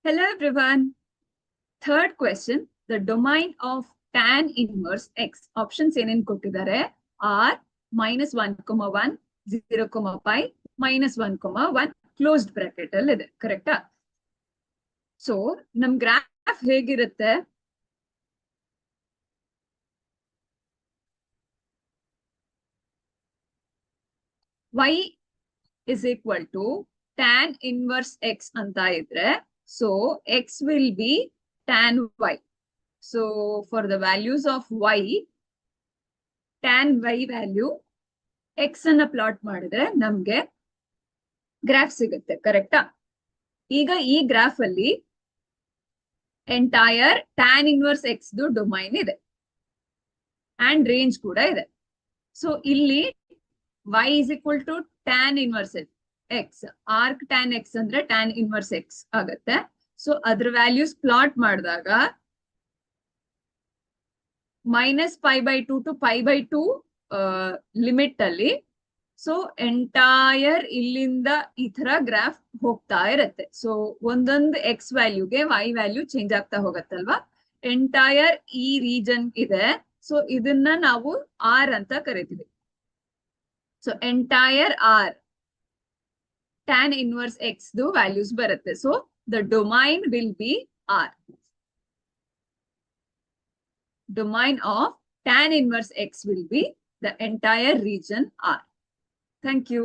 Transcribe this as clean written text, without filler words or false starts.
Hello everyone. Third question. The domain of tan inverse x. Options ಏನೇನ್ ಕೊಟ್ಟಿದ್ದಾರೆ? R -1, 0, pi, -1, closed bracket ಅಲ್ಲಿ ಇದೆ. ಕರೆಕ್ಟಾ? ಸೊ ನಮ್ ಗ್ರಾಫ್ ಹೇಗಿರುತ್ತೆ? y is equal to tan inverse x ಅಂತ ಇದ್ರೆ, so x will be tan y. So for the values of y, tan y value x ಅನ್ನ ಪ್ಲಾಟ್ ಮಾಡಿದ್ರೆ ನಮ್ಗೆ ಗ್ರಾಫ್ ಸಿಗುತ್ತೆ. ಕರೆಕ್ಟಾ? ಈಗ ಈ ಗ್ರಾಫ್ ಅಲ್ಲಿ entire tan inverse X domain ಇದೆ ಅಂಡ್ ರೇಂಜ್ ಕೂಡ ಇದೆ. ಸೊ ಇಲ್ಲಿ y is equal to tan inverse x. Arc tan x ಅಂದ್ರೆ tan inverse x ಆಗುತ್ತೆ. ಸೊ ಅದ್ರ ವ್ಯಾಲ್ಯೂಸ್ ಪ್ಲಾಟ್ ಮಾಡಿದಾಗ -π/2 to π/2 ಲಿಮಿಟ್ ಅಲ್ಲಿ, ಸೊ ಎಂಟೈರ್ ಇಲ್ಲಿಂದ ಈ ತರ ಗ್ರಾಫ್ ಹೋಗ್ತಾ ಇರತ್ತೆ. ಸೊ ಒಂದೊಂದು ಎಕ್ಸ್ ವ್ಯಾಲ್ಯೂಗೆ y ವ್ಯಾಲ್ಯೂ ಚೇಂಜ್ ಆಗ್ತಾ ಹೋಗತ್ತಲ್ವಾ. ಎಂಟೈರ್ ಈ ರೀಜನ್ ಇದೆ, ಸೊ ಇದನ್ನ ನಾವು ಆರ್ ಅಂತ ಕರಿತೀವಿ. So entire R tan inverse x values ಬರುತ್ತೆ. So the domain will be R. Domain of tan inverse x will be the entire region R. Thank you.